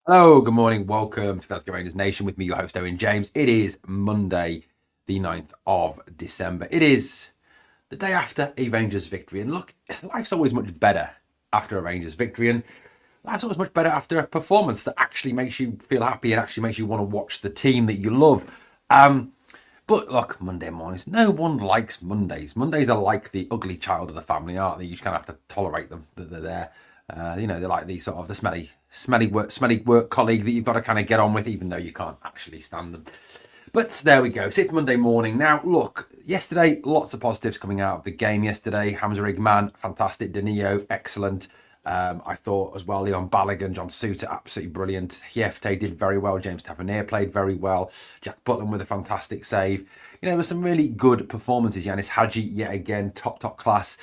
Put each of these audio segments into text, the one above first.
Hello, good morning. Welcome to Glasgow Rangers Nation with me, your host, Owen James. It is Monday, the 9th of December. It is the day after a Rangers victory. And look, life's always much better after a Rangers victory. And life's always much better after a performance that actually makes you feel happy and actually makes you want to watch the team that you love. But look, Monday mornings, no one likes Mondays. Mondays are like the ugly child of the family, aren't they? You just kind of have to tolerate them, that they're there. They're like the sort of the smelly work colleague that you've got to kind of get on with, even though you can't actually stand them. But there we go. So it's Monday morning. Now, look, yesterday, lots of positives coming out of the game yesterday. Hamza Rigman, fantastic. Danilo, excellent. I thought as well, Leon Balogun, John Suter, absolutely brilliant. Hiefte did very well. James Tavernier played very well. Jack Butland with a fantastic save. There were some really good performances. Yanis Hadji, yet again, top class,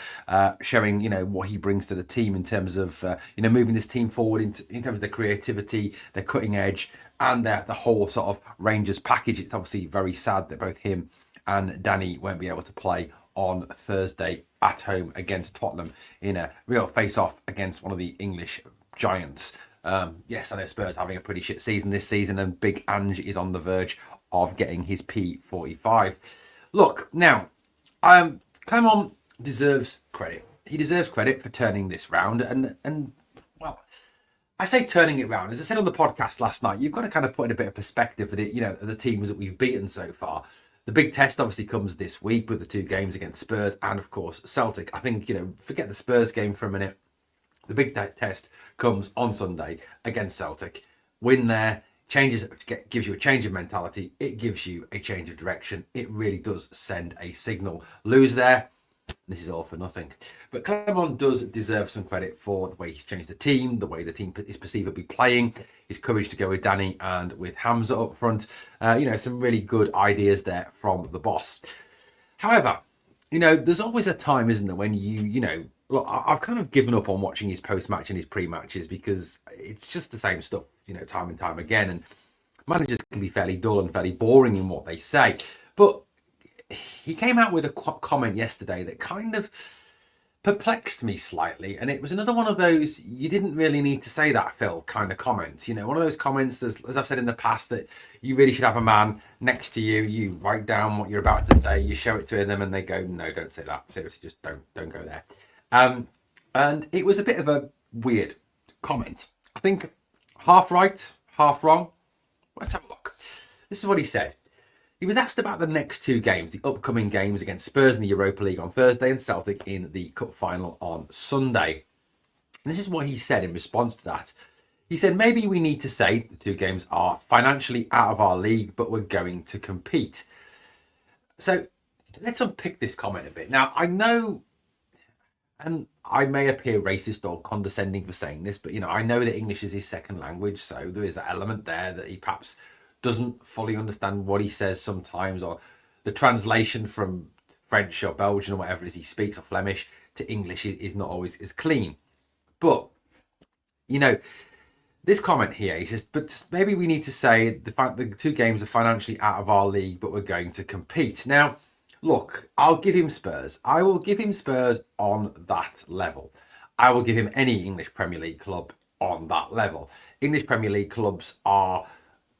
showing, what he brings to the team in terms of, moving this team forward in terms of their creativity, their cutting edge, and the whole sort of Rangers package. It's obviously very sad that both him and Danny won't be able to play on Thursday at home against Tottenham in a real face-off against one of the English giants. Yes, I know Spurs having a pretty shit season this season, and Big Ange is on the verge of getting his P45. Look, now, Clement deserves credit. He deserves credit for turning this round, and well, I say turning it round. As I said on the podcast last night, you've got to kind of put in a bit of perspective for the teams that we've beaten so far. The big test obviously comes this week with the two games against Spurs and, of course, Celtic. I think, forget the Spurs game for a minute. The big test comes on Sunday against Celtic. Win there, gives you a change of mentality. It gives you a change of direction. It really does send a signal. Lose there, this is all for nothing. But Clement does deserve some credit for the way he's changed the team, the way the team is perceived to be playing, his courage to go with Danny and with Hamza up front. Some really good ideas there from the boss. However, there's always a time, isn't there, when look, I've kind of given up on watching his post-match and his pre-matches because it's just the same stuff, time and time again. And managers can be fairly dull and fairly boring in what they say. But he came out with a comment yesterday that kind of perplexed me slightly, and it was another one of those you didn't really need to say that, Phil, kind of comments. One of those comments, as I've said in the past, that you really should have a man next to you. You write down what you're about to say, you show it to them, and they go, "No, don't say that. Seriously, just don't go there." And it was a bit of a weird comment. I think half right, half wrong. Let's have a look. This is what he said. He was asked about the next two games, the upcoming games against Spurs in the Europa League on Thursday and Celtic in the Cup final on Sunday. And this is what he said in response to that. He said, maybe we need to say the two games are financially out of our league, but we're going to compete. So let's unpick this comment a bit. Now, I know, and I may appear racist or condescending for saying this, but, I know that English is his second language. So there is that element there that he perhaps doesn't fully understand what he says sometimes, or the translation from French or Belgian or whatever it is he speaks, or Flemish, to English is not always as clean. But, this comment here, he says, but maybe we need to say the two games are financially out of our league, but we're going to compete. Now, look, I'll give him Spurs. I will give him Spurs on that level. I will give him any English Premier League club on that level. English Premier League clubs are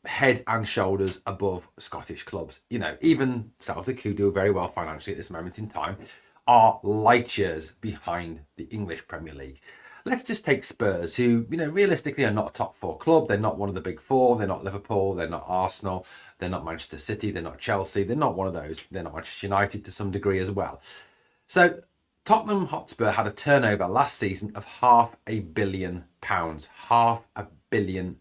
head and shoulders above Scottish clubs. Even Celtic, who do very well financially at this moment in time, are light years behind the English Premier League. Let's just take Spurs, who, realistically are not a top four club. They're not one of the big four. They're not Liverpool. They're not Arsenal. They're not Manchester City. They're not Chelsea. They're not one of those. They're not Manchester United to some degree as well. So Tottenham Hotspur had a turnover last season of £500 million. £500 million.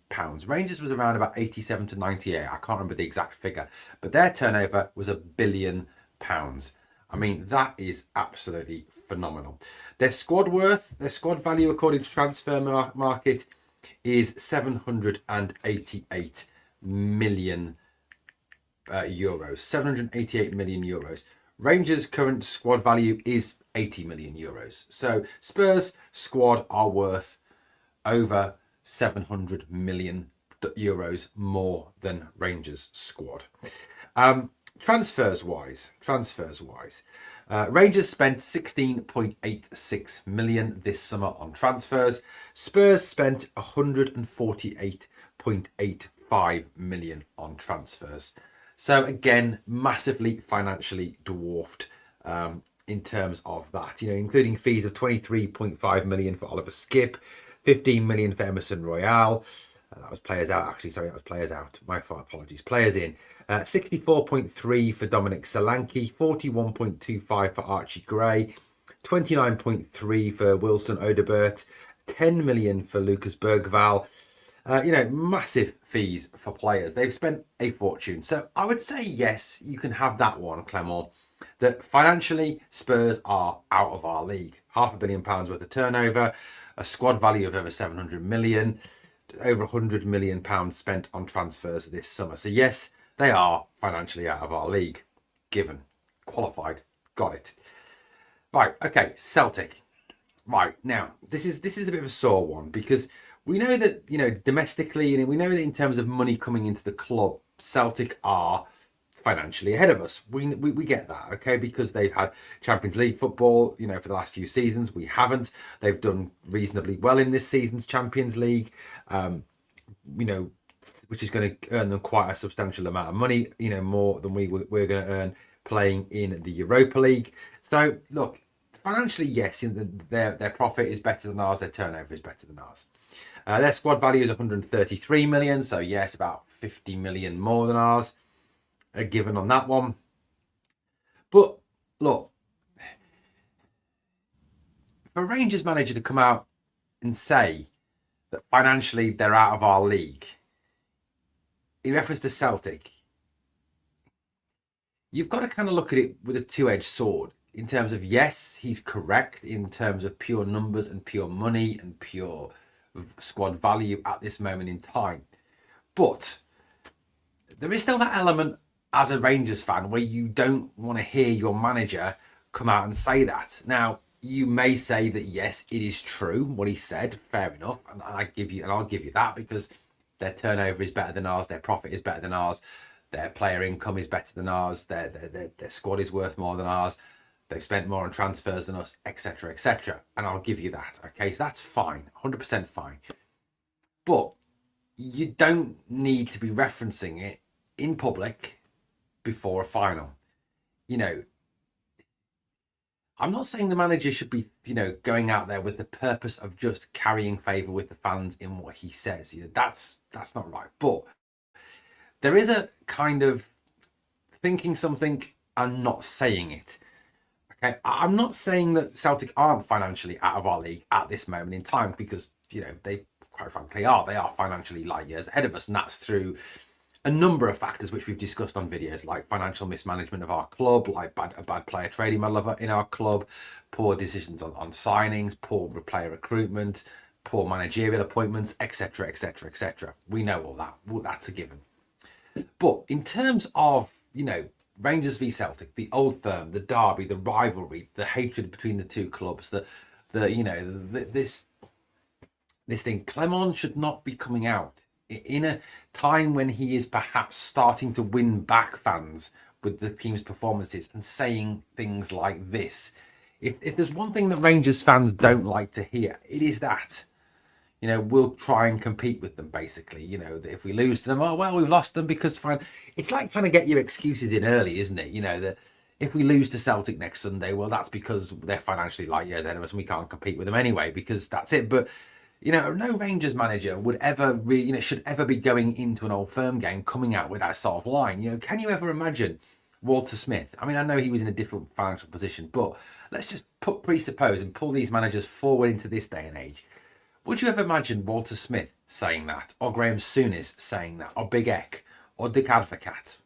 Rangers was around about 87 to 98. I can't remember the exact figure, but their turnover was £1 billion. I mean, that is absolutely phenomenal. Their squad value, according to Transfer Market, is €788 million. €788 million. Rangers' current squad value is €80 million. So Spurs' squad are worth over €700 million more than Rangers' squad. Transfers wise, Rangers spent 16.86 million this summer on transfers. Spurs spent 148 5.85 million on transfers. So again, massively financially dwarfed in terms of that, including fees of 23.5 million for Oliver Skipp, 15 million for Emerson Royale. That was players out, actually. Sorry, that was players out. My fault, apologies. Players in. 64.3 for Dominic Solanke, 41.25 for Archie Gray, 29.3 for Wilson Odebert, 10 million for Lucas Bergvall. Massive fees for players. They've spent a fortune. So I would say, yes, you can have that one, Clement, that financially Spurs are out of our league. £500 million worth of turnover, a squad value of over 700 million, over £100 million spent on transfers this summer. So yes, they are financially out of our league. Given. Qualified. Got it. Right, okay, Celtic. Right, now, this is a bit of a sore one because we know that, domestically, and we know that in terms of money coming into the club, Celtic are financially ahead of us. We get that, okay, because they've had Champions League football, for the last few seasons. We haven't. They've done reasonably well in this season's Champions League, which is going to earn them quite a substantial amount of money, more than we're going to earn playing in the Europa League. So, look, financially, yes, their profit is better than ours. Their turnover is better than ours. Their squad value is 133 million. So, yes, about 50 million more than ours. Given on that one. But, look, for a Rangers manager to come out and say that financially they're out of our league, in reference to Celtic, you've got to kind of look at it with a two-edged sword in terms of, yes, he's correct in terms of pure numbers and pure money and pure squad value at this moment in time. But there is still that element as a Rangers fan where you don't want to hear your manager come out and say that. Now, you may say that, yes, it is true what he said, fair enough, and I'll give you that because their turnover is better than ours, their profit is better than ours, their player income is better than ours, their squad is worth more than ours, they've spent more on transfers than us, etc., etc. And I'll give you that, okay? So that's fine, 100% fine. But you don't need to be referencing it in public before a final. I'm not saying the manager should be, going out there with the purpose of just carrying favour with the fans in what he says. That's not right. But there is a kind of thinking something and not saying it. Okay, I'm not saying that Celtic aren't financially out of our league at this moment in time because, they quite frankly are. They are financially light years ahead of us, and that's through a number of factors which we've discussed on videos, like financial mismanagement of our club, like a bad player trading model in our club, poor decisions on signings, poor player recruitment, poor managerial appointments, etc., etc., etc. We know all that. Well, that's a given. But in terms of, Rangers v Celtic, the old firm, the derby, the rivalry, the hatred between the two clubs, this thing, Clement should not be coming out in a time when he is perhaps starting to win back fans with the team's performances and saying things like this. If there's one thing that Rangers fans don't like to hear, it is that. We'll try and compete with them, basically. If we lose to them, oh, well, we've lost them because fine. It's like trying to get your excuses in early, isn't it? that if we lose to Celtic next Sunday, well, that's because they're financially light years ahead of us and we can't compete with them anyway, because that's it. But no Rangers manager would ever should ever be going into an Old Firm game coming out with that sort of line. Can you ever imagine Walter Smith? I mean, I know he was in a different financial position, but let's just presuppose and pull these managers forward into this day and age. Would you ever imagine Walter Smith saying that, or Graham Souness saying that, or Big Eck, or Dick Advocat?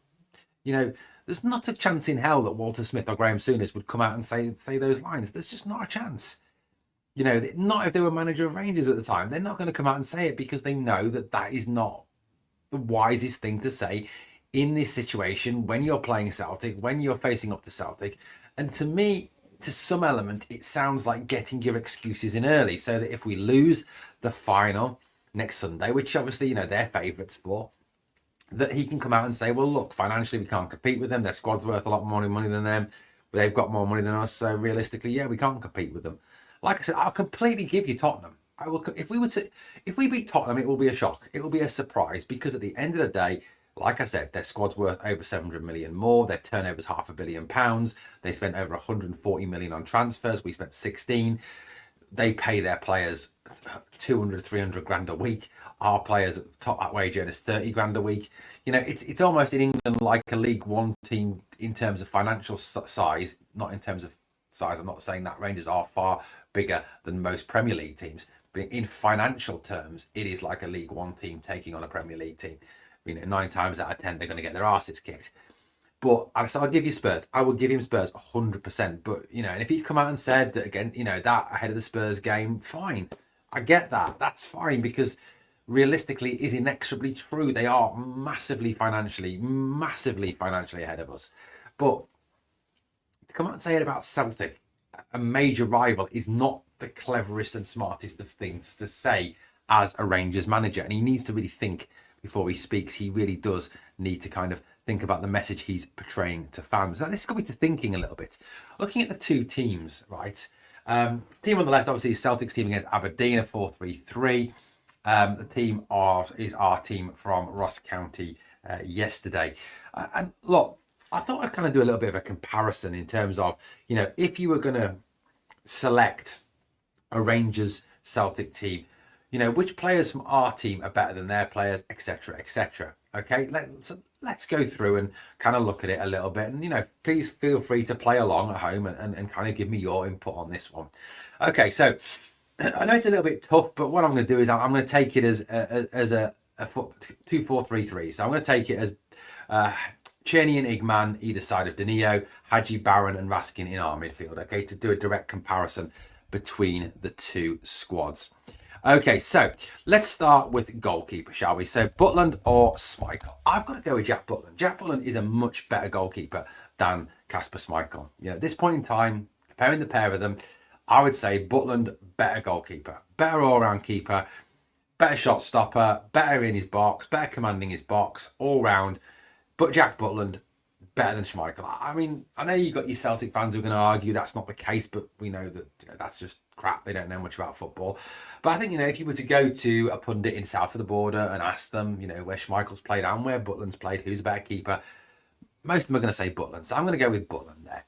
There's not a chance in hell that Walter Smith or Graham Souness would come out and say those lines. There's just not a chance. Not if they were manager of Rangers at the time. They're not going to come out and say it because they know that is not the wisest thing to say in this situation when you're playing Celtic, when you're facing up to Celtic. And to me, to some element, it sounds like getting your excuses in early so that if we lose the final next Sunday, which obviously, they're favourites for, that he can come out and say, well, look, financially we can't compete with them. Their squad's worth a lot more money than them. They've got more money than us. So realistically, yeah, we can't compete with them. Like I said, I'll completely give you Tottenham. I will. If we beat Tottenham, it will be a shock. It will be a surprise because at the end of the day, like I said, their squad's worth over 700 million more. Their turnover's £500 million. They spent over 140 million on transfers. We spent 16. They pay their players 200, 300 grand a week. Our players, top wage earners, 30 grand a week. You know, it's almost in England like a League One team in terms of financial size, not in terms of size. I'm not saying that Rangers are far bigger than most Premier League teams, but in financial terms, it is like a League One team taking on a Premier League team. You know, 9 times out of 10, they're going to get their arses kicked. But so I'll give you Spurs. I will give him Spurs 100%. But, you know, and if he'd come out and said that again, you know, that ahead of the Spurs game, fine. I get that. That's fine because realistically it is inexorably true. They are massively financially ahead of us. But to come out and say it about Celtic, a major rival, is not the cleverest and smartest of things to say as a Rangers manager. And he needs to really think before he speaks. He really does need to kind of think about the message he's portraying to fans. Now, this got me to thinking a little bit. Looking at the two teams, right? Team on the left, obviously, is Celtic's team against Aberdeen, a 4-3-3. The team is our team from Ross County yesterday. And look, I thought I'd kind of do a little bit of a comparison in terms of, you know, if you were going to select a Rangers Celtic team, you know, which players from our team are better than their players, etc., etc. Okay, let's go through and kind of look at it a little bit. And, you know, please feel free to play along at home and kind of give me your input on this one. Okay, so I know it's a little bit tough, but what I'm going to do is I'm going to take it as a 2-4-3-3. So I'm going to take it as Cheney and Igman either side of Danilo, Hadji, Barron and Raskin in our midfield, okay, to do a direct comparison between the two squads. Okay, so let's start with goalkeeper, shall we? So Butland or Schmeichel? I've got to go with Jack Butland. Jack Butland is a much better goalkeeper than Kasper Schmeichel. You know, at this point in time, comparing the pair of them, I would say Butland, better goalkeeper, better all-round keeper, better shot stopper, better in his box, better commanding his box, all round. But Jack Butland, better than Schmeichel. I mean, I know you've got your Celtic fans who are going to argue that's not the case, but we know that, you know, that's just crap. They don't know much about football. But I think, you know, if you were to go to a pundit in south of the border and ask them, you know, where Schmeichel's played and where Butland's played, who's a better keeper, most of them are going to say Butland. So I'm going to go with Butland there.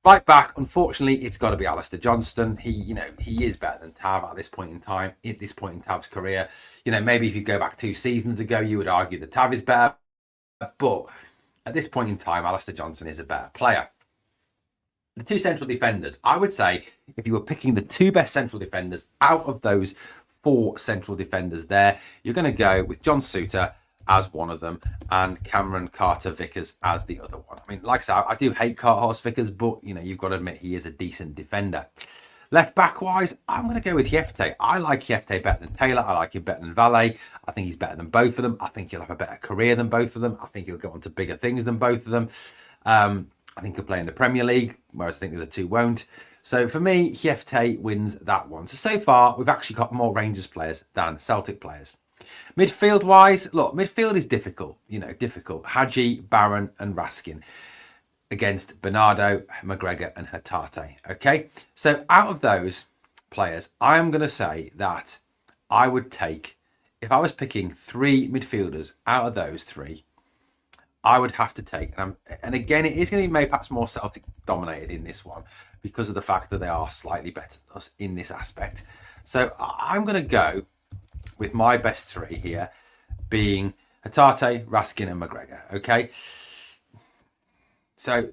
Right back, unfortunately, it's got to be Alistair Johnston. He is better than Tav at this point in time, at this point in Tav's career. You know, maybe if you go back 2 seasons ago, you would argue that Tav is better. But at this point in time, Alistair Johnston is a better player. The 2 central defenders, I would say, if you were picking the 2 best central defenders out of those 4 central defenders there, you're going to go with John Souttar as one of them and Cameron Carter-Vickers as the other one. I mean, like I said, I do hate Carter-Vickers, but, you know, you've got to admit he is a decent defender. Left back wise, I'm going to go with Hjefte. I like Hjefte better than Taylor. I like him better than Valle. I think he's better than both of them. I think he'll have a better career than both of them. I think he'll go on to bigger things than both of them. I think he'll play in the Premier League, whereas I think the other 2 won't. So for me, Hjefte wins that one. So far, we've actually got more Rangers players than Celtic players. Midfield wise, look, midfield is difficult, you know, difficult. Hadji, Barron and Raskin against Bernardo, McGregor and Hatate. Okay, so out of those players, I am going to say that I would take, if I was picking 3 midfielders out of those 3, I would have to take, and again, it is going to be maybe perhaps more Celtic dominated in this one because of the fact that they are slightly better than us in this aspect. So I'm going to go with my best 3 here being Hatate, Raskin and McGregor. Okay. So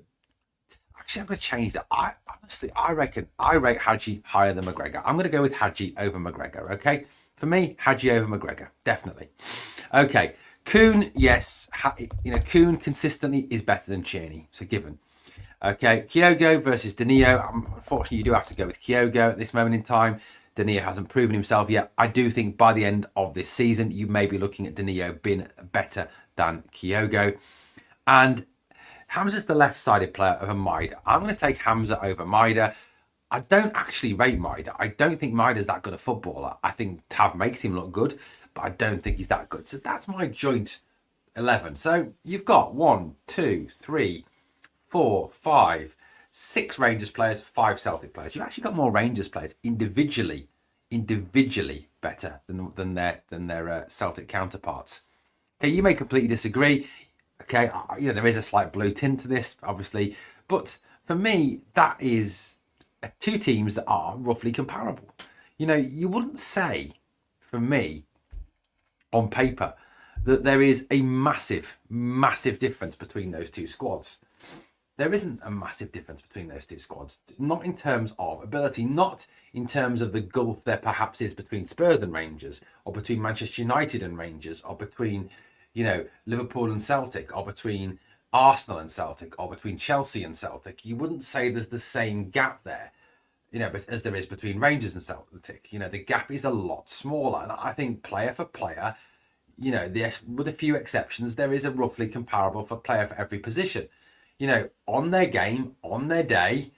actually I'm going to change that. I reckon I rate Hadji higher than McGregor. I'm going to go with Hadji over McGregor. Okay. For me, Hadji over McGregor. Definitely. Okay. Kuhn, yes. You know, Kuhn consistently is better than Cheney. It's a given. Okay. Kyogo versus Danilo. Unfortunately, you do have to go with Kyogo at this moment in time. Danilo hasn't proven himself yet. I do think by the end of this season, you may be looking at Danilo being better than Kyogo. And Hamza's the left-sided player over Maida. I'm going to take Hamza over Maida. I don't actually rate Maida. I don't think Maida's that good a footballer. I think Tav makes him look good, but I don't think he's that good. So that's my joint 11. So you've got 1, 2, 3, 4, 5, 6 Rangers players, 5 Celtic players. You've actually got more Rangers players individually individually better than their Celtic counterparts. Okay, you may completely disagree. Okay, there is a slight blue tint to this, obviously, but for me, that is two teams that are roughly comparable. You wouldn't say, for me, on paper, that there is a massive, massive difference between those two squads. There isn't a massive difference between those two squads. Not in terms of ability, not in terms of the gulf there perhaps is between Spurs and Rangers, or between Manchester United and Rangers, or between, Liverpool and Celtic, or between Arsenal and Celtic, or between Chelsea and Celtic. You wouldn't say there's the same gap there, but as there is between Rangers and Celtic. The gap is a lot smaller. And I think player for player, with a few exceptions, there is a roughly comparable for player for every position. On their game, on their day,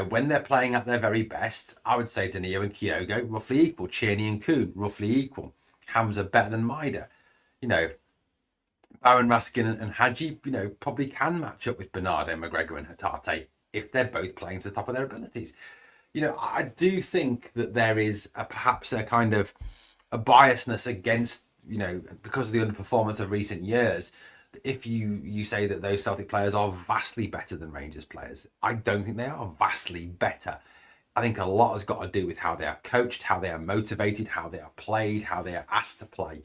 when they're playing at their very best, I would say Danilo and Kyogo roughly equal. Tierney and Kuhn roughly equal. Hamza better than Maida. Baron Raskin and Hadji, probably can match up with Bernardo, McGregor and Hatate if they're both playing to the top of their abilities. I do think that there is perhaps a kind of a biasness against, because of the underperformance of recent years. If you say that those Celtic players are vastly better than Rangers players, I don't think they are vastly better. I think a lot has got to do with how they are coached, how they are motivated, how they are played, how they are asked to play.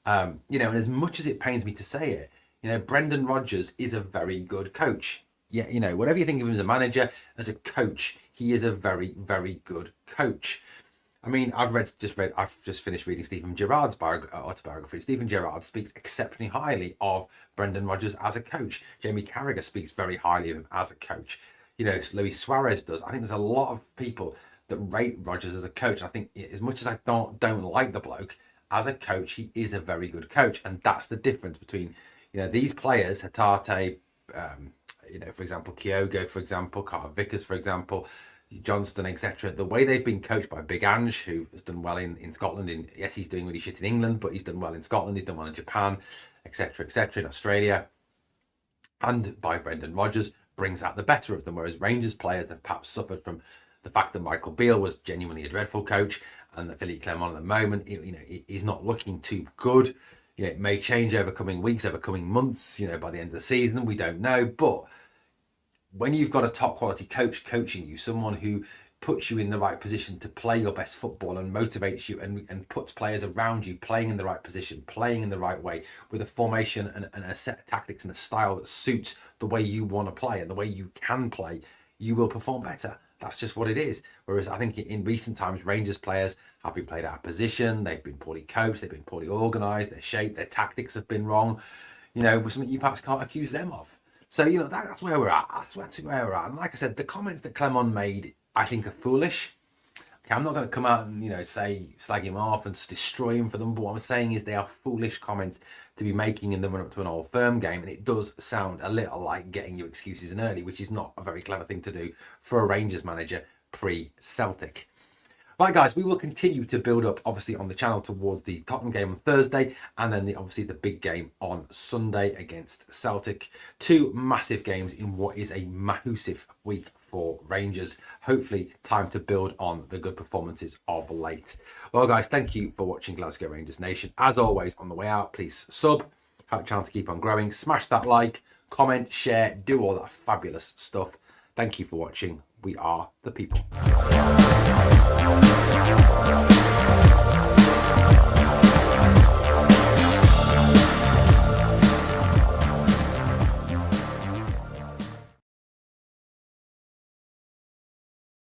And as much as it pains me to say it, Brendan Rodgers is a very good coach. Yeah, whatever you think of him as a manager, as a coach, he is a very, very good coach. I mean, I've just finished reading Stephen Gerrard's autobiography. Stephen Gerrard speaks exceptionally highly of Brendan Rodgers as a coach. Jamie Carragher speaks very highly of him as a coach. Luis Suarez does. I think there's a lot of people that rate Rodgers as a coach. I think as much as I don't like the bloke, as a coach, he is a very good coach. And that's the difference between, these players, Hatate, for example, Kyogo, for example, Carl Vickers, for example, Johnston, etc. The way they've been coached by Big Ange, who has done well in Scotland. Yes, he's doing really shit in England, but he's done well in Scotland. He's done well in Japan, etc., in Australia. And by Brendan Rodgers, brings out the better of them. Whereas Rangers players have perhaps suffered from the fact that Michael Beale was genuinely a dreadful coach, and that Philippe Clement at the moment, he's not looking too good. It may change over coming weeks, over coming months. By the end of the season, we don't know, but when you've got a top quality coach coaching you, someone who puts you in the right position to play your best football and motivates you and puts players around you playing in the right position, playing in the right way, with a formation and a set of tactics and a style that suits the way you want to play and the way you can play, you will perform better. That's just what it is. Whereas I think in recent times, Rangers players have been played out of position, they've been poorly coached, they've been poorly organised, their shape, their tactics have been wrong, something you perhaps can't accuse them of. So, that's where we're at. That's where we're at. And like I said, the comments that Clement made, I think, are foolish. Okay, I'm not going to come out and, slag him off and destroy him for them. But what I'm saying is they are foolish comments to be making in the run-up to an Old Firm game. And it does sound a little like getting your excuses in early, which is not a very clever thing to do for a Rangers manager pre-Celtic. Right, guys, we will continue to build up, obviously, on the channel towards the Tottenham game on Thursday, and then obviously the big game on Sunday against Celtic. Two massive games in what is a massive week for Rangers. Hopefully, time to build on the good performances of late. Well, guys, thank you for watching Glasgow Rangers Nation. As always, on the way out, please sub, help the channel to keep on growing. Smash that like, comment, share, do all that fabulous stuff. Thank you for watching. We are the people.